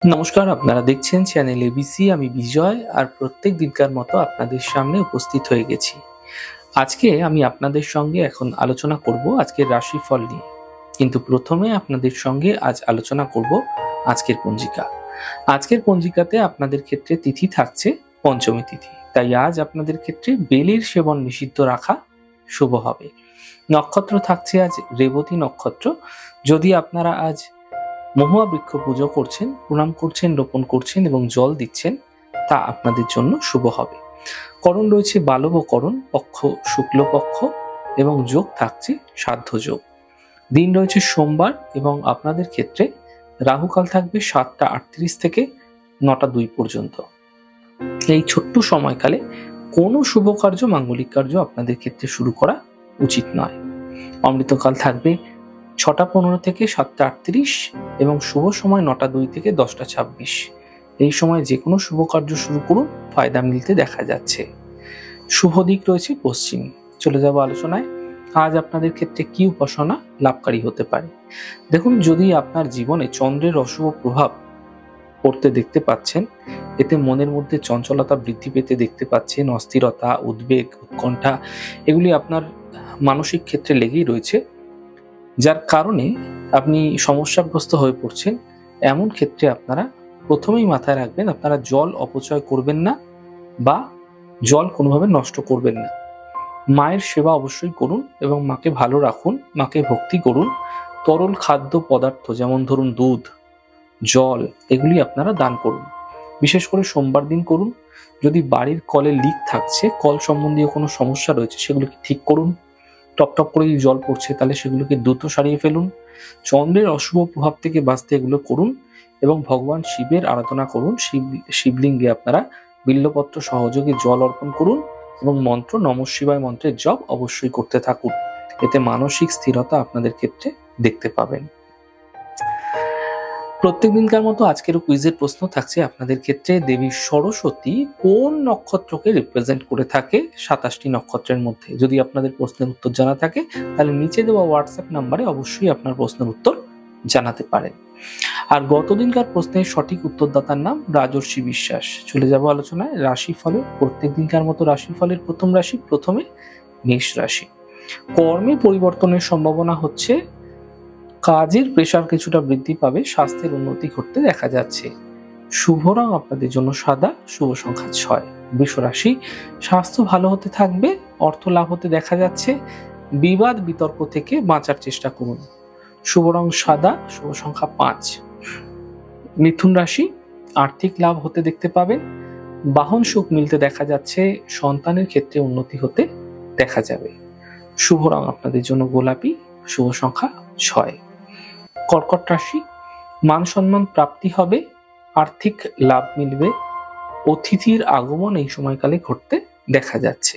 নমস্কার, আপনারা দেখছেন চ্যানেল এবিসি। আমি বিজয়, আর প্রত্যেক দিনকার মতো আপনাদের সামনে উপস্থিত হয়ে গেছি। আজকে আমি আপনাদের সঙ্গে এখন আলোচনা করব আজকের রাশিফল নিয়ে। কিন্তু প্রথমে আপনাদের সঙ্গে আজ আলোচনা করব আজকের পঞ্জিকা। আজকের পঞ্জিকাতে আপনাদের ক্ষেত্রে তিথি থাকছে পঞ্চমী তিথি, তাই আজ আপনাদের ক্ষেত্রে বেলের সেবন নিষিদ্ধ রাখা শুভ হবে। নক্ষত্র থাকছে আজ রেবতী নক্ষত্র। যদি আপনারা আজ মহুয়া বৃক্ষ পুজো করছেন, প্রণাম করছেন, রোপণ করছেন এবং জল দিচ্ছেন, তা আপনাদের জন্য শুভ হবে। করণ রয়েছে বালব করণ, পক্ষ শুক্লপক্ষ এবং যোগ থাকছে সাধ্য যোগ। দিন রয়েছে সোমবার এবং আপনাদের ক্ষেত্রে রাহুকাল থাকবে 7টা 38 থেকে 9টা 2 পর্যন্ত। এই ছোট্ট সময়কালে কোনো শুভ কার্য, মাঙ্গলিক কার্য আপনাদের ক্ষেত্রে শুরু করা উচিত নয়। অমৃতকাল থাকবে 6টা 15 থেকে 7টা 38 এবং শুভ সময় 9টা 2 থেকে 10টা 26। এই সময় যে কোনো শুভ কার্য শুরু করুন, ফায়দা মিলতে দেখা যাচ্ছে। শুভ দিক রয়েছে পশ্চিম। চলে যাব আলোচনায়। আজ আপনাদের ক্ষেত্রে কি উপাসনা লাভকারী হতে পারে। দেখুন, যদি আপনার জীবনে চন্দ্রের অশুভ প্রভাব পড়তে দেখতে পাচ্ছেন, এতে মনের মধ্যে চঞ্চলতা বৃদ্ধি পেতে দেখতে পাচ্ছেন, অস্থিরতা, উদ্বেগ, উৎকণ্ঠা এগুলি আপনার মানসিক ক্ষেত্রে লেগেই রয়েছে, যার কারণে আপনি সমস্যাগ্রস্ত হয়ে পড়ছেন। এমন ক্ষেত্রে আপনারা প্রথমেই মাথায় রাখবেন, আপনারা জল অপচয় করবেন না বা জল কোনোভাবে নষ্ট করবেন না। মায়ের সেবা অবশ্যই করুন এবং মাকে ভালো রাখুন, মাকে ভক্তি করুন। তরল খাদ্য পদার্থ যেমন ধরুন দুধ, জল, এগুলি আপনারা দান করুন। বিশেষ করে সোমবার দিন করুন। যদি বাড়ির কলে লিক থাকছে, কল সম্বন্ধীয় কোনো সমস্যা রয়েছে, সেগুলোকে ঠিক করুন। টপ টপ করে জল পড়ছে, তাহলে সেগুলোকে দ্রুত সারিয়ে ফেলুন। চন্দ্রের অশুভ প্রভাব থেকে বাঁচতে এগুলো করুন এবং ভগবান শিবের আরাধনা করুন। শিবলিঙ্গে আপনারা বিল্লপত্র সহযোগে জল অর্পণ করুন এবং মন্ত্র নমঃ শিবায় মন্ত্রের জপ অবশ্যই করতে থাকুন। এতে মানসিক স্থিরতা আপনাদের ক্ষেত্রে দেখতে পাবেন। প্রত্যেক দিনকার মতো আজকেরও কুইজের প্রশ্ন থাকছে আপনাদের ক্ষেত্রে, দেবী সরস্বতী কোন নক্ষত্রকে রিপ্রেজেন্ট করে থাকে 27টি নক্ষত্রের মধ্যে? যদি আপনাদের প্রশ্নের উত্তর জানা থাকে, তাহলে নিচে দেওয়া হোয়াটসঅ্যাপ নাম্বারে অবশ্যই আপনার প্রশ্নের উত্তর জানাতে পারেন। আর গতদিনকার প্রশ্নের সঠিক উত্তরদাতার নাম রাজর্ষি বিশ্বাস। চলে যাব আলোচনায় রাশিফলে। প্রত্যেক দিনকার মতো রাশিফলের প্রথম রাশি, প্রথমে মেষ রাশি। কর্মে পরিবর্তনের সম্ভাবনা হচ্ছে, কাজের প্রেশার কিছুটা বৃদ্ধি পাবে, স্বাস্থ্যের উন্নতি ঘটতে দেখা যাচ্ছে। শুভ রং আপনাদের জন্য সাদা, শুভ সংখ্যা 6। বৃষ রাশি, স্বাস্থ্য ভালো হতে থাকবে, অর্থ লাভ হতে দেখা যাচ্ছে। বিবাদ বিতর্ক থেকে বাঁচার চেষ্টা করুন। শুভ রং সাদা, শুভ সংখ্যা 5। মিথুন রাশি, আর্থিক লাভ হতে দেখতে পাবেন, বাহন সুখ মিলতে দেখা যাচ্ছে, সন্তানের ক্ষেত্রে উন্নতি হতে দেখা যাবে। শুভ রং আপনাদের জন্য গোলাপি, শুভ সংখ্যা 6। কর্কট রাশি, মান সম্মান প্রাপ্তি হবে, আর্থিক লাভ মিলবে, অতিথির আগমন এই সময়কালে ঘটতে দেখা যাচ্ছে।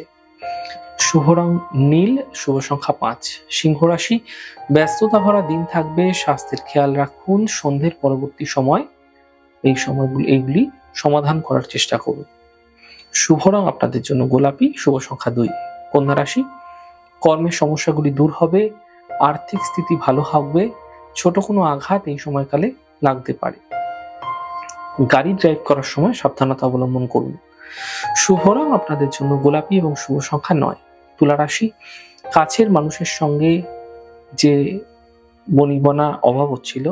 শুভ রং নীল, শুভ সংখ্যা 5। সিংহ রাশি, ব্যস্ততা ভরা দিন থাকবে, স্বাস্থ্যের খেয়াল রাখুন। সন্ধ্যের পরবর্তী সময় এইগুলি সমাধান করার চেষ্টা করুন। শুভ রং আপনাদের জন্য গোলাপি, শুভ সংখ্যা 2। কন্যা রাশি, কর্মের সমস্যাগুলি দূর হবে, আর্থিক স্থিতি ভালো হবে, ছোট কোনো আঘাত এই সময়কালে লাগতে পারে। গাড়ি ড্রাইভ করার সময় সাবধানতা অবলম্বন করুন। শুভ রং আপনাদের জন্য গোলাপি এবং শুভ সংখ্যা 9। তুলা রাশি, কাছের মানুষের সঙ্গে যে বনিবনা অভাব হচ্ছিল,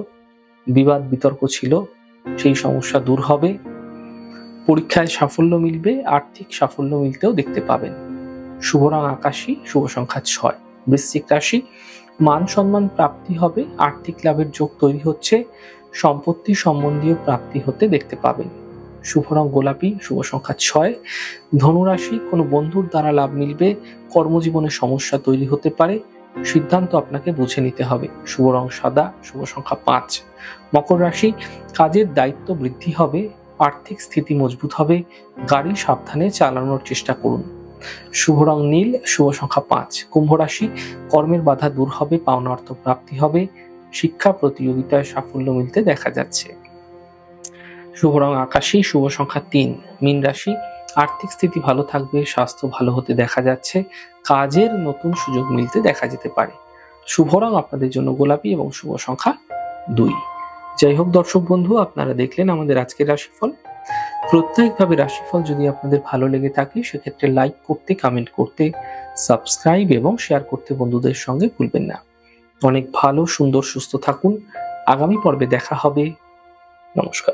বিবাদ বিতর্ক ছিল, সেই সমস্যা দূর হবে। পরীক্ষায় সাফল্য মিলবে, আর্থিক সাফল্য মিলতেও দেখতে পাবেন। শুভ রং আকাশী, শুভ সংখ্যা 6। বৃশ্চিক রাশি, মান সম্মান প্রাপ্তি হবে, আর্থিক লাভের যোগ তৈরি হচ্ছে, সম্পত্তি সম্বন্ধীয় প্রাপ্তি হতে দেখতে পাবেন। শুভ রং গোলাপি, শুভ সংখ্যা 6। ধনু রাশি, কোনো বন্ধুর দ্বারা লাভ মিলবে, কর্মজীবনে সমস্যা তৈরি হতে পারে, সিদ্ধান্ত আপনাকে বুঝে নিতে হবে। শুভ রং সাদা, শুভ সংখ্যা 5। মকর রাশি, কাজের দায়িত্ব বৃদ্ধি হবে, আর্থিক স্থিতি মজবুত হবে, গাড়ি সাবধানে চালানোর চেষ্টা করুন। শুভ রং নীল, শুভ সংখ্যা 5। কুম্ভ রাশি, কর্মের বাধা দূর হবে, পাওনা অর্থ প্রাপ্তি হবে, শিক্ষা প্রতিযোগিতায় সাফল্য মিলতে দেখা যাচ্ছে। শুভ রং আকাশী, শুভ সংখ্যা 3। মীন রাশি, আর্থিক স্থিতি ভালো থাকবে, স্বাস্থ্য ভালো হতে দেখা যাচ্ছে, কাজের নতুন সুযোগ মিলতে দেখা যেতে পারে। শুভ রং আপনাদের জন্য গোলাপি এবং শুভ সংখ্যা 2। যাই হোক দর্শক বন্ধু, আপনারা দেখলেন আমাদের আজকের রাশিফল। প্রত্যেকভাবে রাশিফল যদি আপনাদের ভালো লেগে থাকে সেক্ষেত্রে লাইক করতে, কমেন্ট করতে, সাবস্ক্রাইব এবং শেয়ার করতে বন্ধুদের সঙ্গে ভুলবেন না। অনেক ভালো, সুন্দর, সুস্থ থাকুন। আগামী পর্বে দেখা হবে। নমস্কার।